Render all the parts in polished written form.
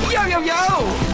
Yo, yo, yo!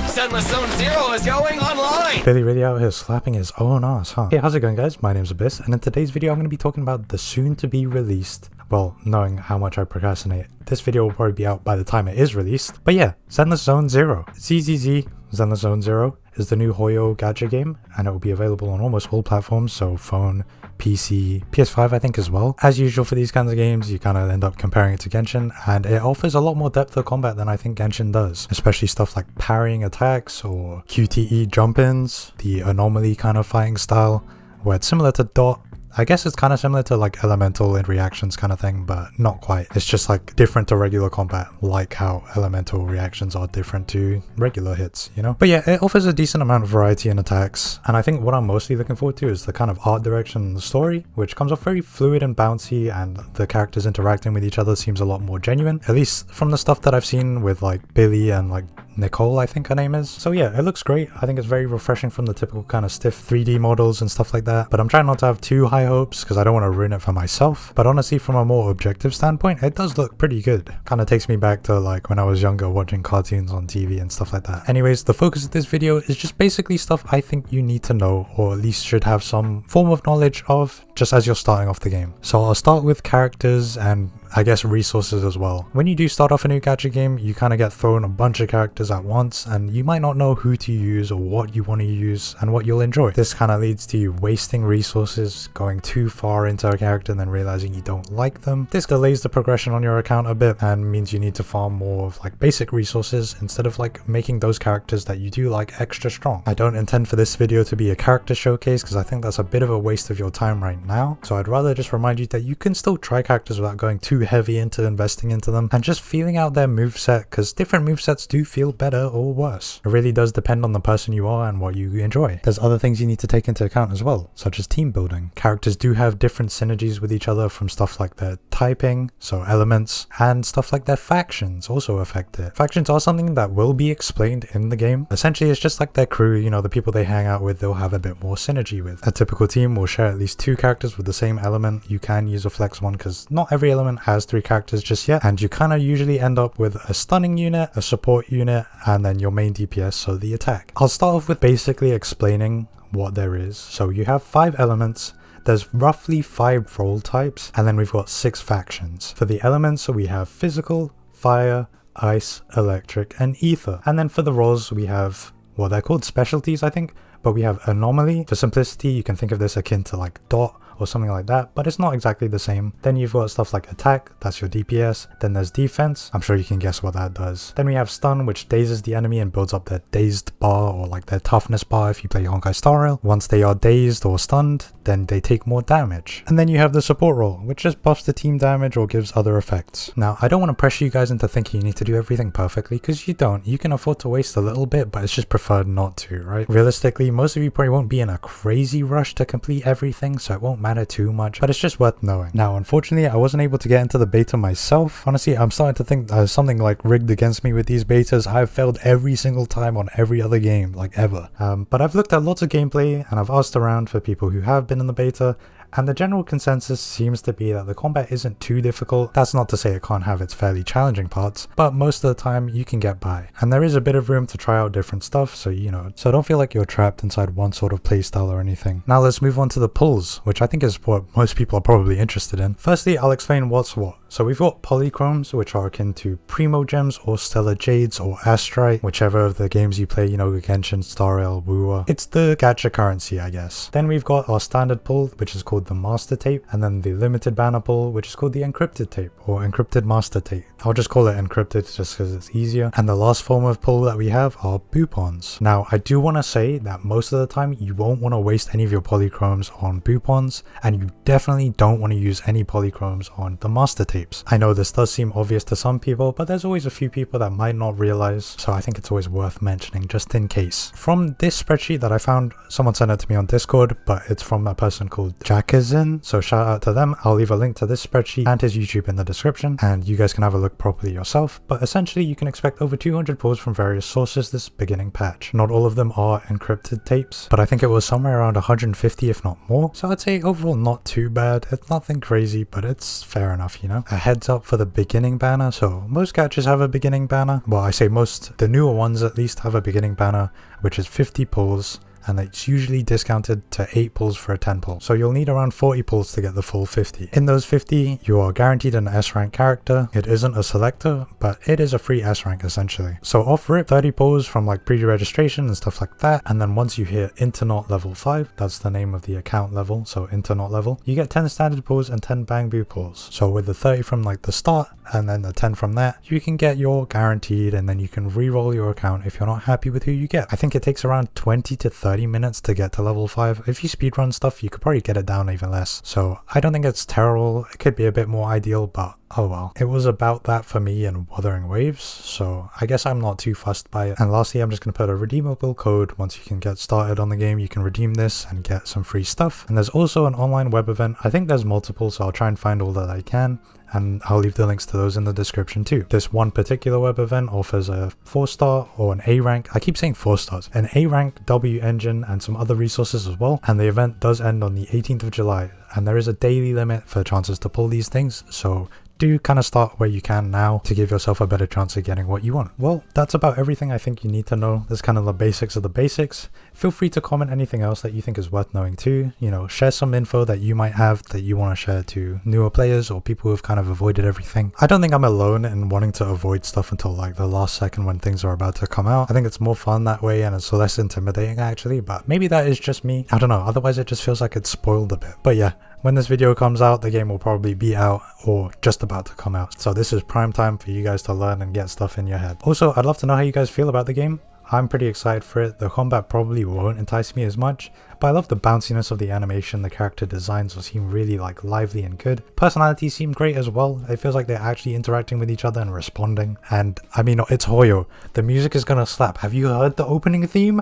Zenless Zone Zero is going online! Billy really out here slapping his own ass, huh? Hey, how's it going, guys? My name's Abyss, and in today's video I'm going to be talking about the soon-to-be released, well, knowing how much I procrastinate, this video will probably be out by the time it is released. But yeah, Zenless Zone Zero. ZZZ, Zenless Zone Zero, is the new Hoyo gacha game, and it will be available on almost all platforms, so phone, PC, PS5 I think as well. As usual for these kinds of games, you kind of end up comparing it to Genshin, and it offers a lot more depth of combat than I think Genshin does, especially stuff like parrying attacks or QTE jump-ins, the anomaly kind of fighting style, where it's similar to Dot. I guess it's kind of similar to like elemental and reactions kind of thing, but not quite. It's just like different to regular combat, like how elemental reactions are different to regular hits, you know? But yeah, it offers a decent amount of variety in attacks, and I think what I'm mostly looking forward to is the kind of art direction and the story, which comes off very fluid and bouncy, and the characters interacting with each other seems a lot more genuine, at least from the stuff that I've seen with like Billy and like Nicole, I think her name is. So yeah, it looks great. I think it's very refreshing from the typical kind of stiff 3D models and stuff like that, but I'm trying not to have too high hopes because I don't want to ruin it for myself. But honestly, from a more objective standpoint, it does look pretty good. Kind of takes me back to like when I was younger watching cartoons on TV and stuff like that. Anyways, the focus of this video is just basically stuff I think you need to know, or at least should have some form of knowledge of, just as you're starting off the game. So I'll start with characters and I guess resources as well. When you do start off a new gacha game, you kind of get thrown a bunch of characters at once, and you might not know who to use or what you want to use and what you'll enjoy. This kind of leads to you wasting resources, going too far into a character and then realizing you don't like them. This delays the progression on your account a bit and means you need to farm more of like basic resources instead of like making those characters that you do like extra strong. I don't intend for this video to be a character showcase because I think that's a bit of a waste of your time right now. So I'd rather just remind you that you can still try characters without going too heavy into investing into them and just feeling out their moveset, because different movesets do feel better or worse. It really does depend on the person you are and what you enjoy. There's other things you need to take into account as well, such as team building. Characters do have different synergies with each other from stuff like their typing, so elements, and stuff like their factions also affect it. Factions are something that will be explained in the game. Essentially, it's just like their crew, you know, the people they hang out with, they'll have a bit more synergy with. A typical team will share at least 2 characters with the same element. You can use a flex one because not every element has 3 characters just yet, and you kind of usually end up with a stunning unit, a support unit, and then your main DPS, so the attack. I'll start off with basically explaining what there is. So you have 5 elements. There's roughly 5 role types, and then we've got 6 factions. For the elements, so we have physical, fire, ice, electric, and ether. And then for the roles, we have, well, they're called specialties, I think, but we have anomaly. For simplicity, you can think of this akin to like Dot or something like that, but it's not exactly the same. Then you've got stuff like attack, that's your DPS. Then there's defense, I'm sure you can guess what that does. Then we have stun, which dazes the enemy and builds up their dazed bar, or like their toughness bar if you play Honkai Star Rail. Once they are dazed or stunned, then they take more damage. And then you have the support role, which just buffs the team damage or gives other effects. Now, I don't want to pressure you guys into thinking you need to do everything perfectly, because you don't. You can afford to waste a little bit, but it's just preferred not to, right? Realistically, most of you probably won't be in a crazy rush to complete everything, so it won't matter too much, but it's just worth knowing. Now, unfortunately, I wasn't able to get into the beta myself. Honestly, I'm starting to think there's something like rigged against me with these betas. I've failed every single time on every other game, like ever. But I've looked at lots of gameplay and I've asked around for people who have been in the beta, and the general consensus seems to be that the combat isn't too difficult. That's not to say it can't have its fairly challenging parts, but most of the time you can get by. And there is a bit of room to try out different stuff, so you know, so don't feel like you're trapped inside one sort of playstyle or anything. Now let's move on to the pulls, which I think is what most people are probably interested in. Firstly, I'll explain what's what. So we've got polychromes, which are akin to Primo Gems or Stellar Jades or Astrite, whichever of the games you play, you know, Genshin, Star Rail, Woowa. It's the gacha currency, I guess. Then we've got our standard pull, which is called the Master Tape, and then the limited banner pull, which is called the Encrypted Tape or Encrypted Master Tape. I'll just call it Encrypted just because it's easier. And the last form of pull that we have are boopons. Now, I do want to say that most of the time you won't want to waste any of your polychromes on boopons, and you definitely don't want to use any polychromes on the Master Tape. I know this does seem obvious to some people, but there's always a few people that might not realize, so I think it's always worth mentioning just in case. From this spreadsheet that I found, someone sent it to me on Discord, but it's from a person called Jack, is in, so shout out to them. I'll leave a link to this spreadsheet and his YouTube in the description, and you guys can have a look properly yourself. But essentially you can expect over 200 pulls from various sources this beginning patch. Not all of them are encrypted tapes, but I think it was somewhere around 150 if not more, so I'd say overall not too bad. It's nothing crazy, but it's fair enough, you know. A heads up for the beginning banner. So most gachas have a beginning banner. Well, I say most, the newer ones at least have a beginning banner, which is 50 pulls, and it's usually discounted to 8 pulls for a 10 pull. So you'll need around 40 pulls to get the full 50. In those 50, you are guaranteed an S rank character. It isn't a selector, but it is a free S rank essentially. So off rip, 30 pulls from like pre-registration and stuff like that. And then once you hit Internaut level 5, that's the name of the account level, so Internaut level, you get 10 standard pulls and 10 bang boo pulls. So with the 30 from like the start and then the 10 from that, you can get your guaranteed, and then you can re-roll your account if you're not happy with who you get. I think it takes around 20 to 30 minutes to get to level 5. If you speedrun stuff, you could probably get it down even less. So I don't think it's terrible. It could be a bit more ideal, but oh well. It was about that for me in Wuthering Waves, so I guess I'm not too fussed by it. And lastly, I'm just going to put a redeemable code. Once you can get started on the game, you can redeem this and get some free stuff. And there's also an online web event. I think there's multiple, so I'll try and find all that I can, and I'll leave the links to those in the description too. This one particular web event offers a 4-star or an A rank, I keep saying 4 stars, an A rank W engine and some other resources as well. And the event does end on the 18th of July, and there is a daily limit for chances to pull these things, so do kind of start where you can now to give yourself a better chance of getting what you want. Well, that's about everything I think you need to know. That's kind of the basics of the basics. Feel free to comment anything else that you think is worth knowing too. You know, share some info that you might have that you want to share to newer players or people who have kind of avoided everything. I don't think I'm alone in wanting to avoid stuff until like the last second when things are about to come out. I think it's more fun that way, and it's less intimidating actually, but maybe that is just me. I don't know, otherwise it just feels like it's spoiled a bit. But yeah, when this video comes out, the game will probably be out or just about to come out. So this is prime time for you guys to learn and get stuff in your head. Also, I'd love to know how you guys feel about the game. I'm pretty excited for it. The combat probably won't entice me as much, but I love the bounciness of the animation. The character designs seem really like lively and good. Personalities seem great as well. It feels like they're actually interacting with each other and responding. And I mean, it's Hoyo. The music is gonna slap. Have you heard the opening theme?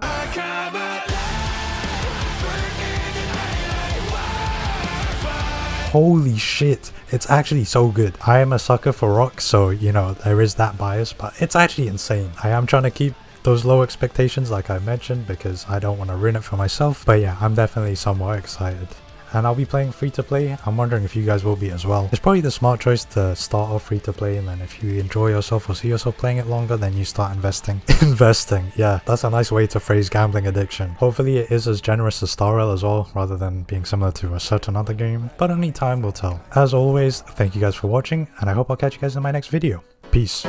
Holy shit, it's actually so good. I am a sucker for rock, so you know, there is that bias, but it's actually insane. I am trying to keep those low expectations like I mentioned because I don't want to ruin it for myself, but yeah, I'm definitely somewhat excited. And I'll be playing free to play. I'm wondering if you guys will be as well. It's probably the smart choice to start off free to play, and then if you enjoy yourself or see yourself playing it longer, then you start investing. Investing, yeah, that's a nice way to phrase gambling addiction. Hopefully it is as generous as Star Rail as well, rather than being similar to a certain other game, but only time will tell. As always, thank you guys for watching, and I hope I'll catch you guys in my next video. Peace.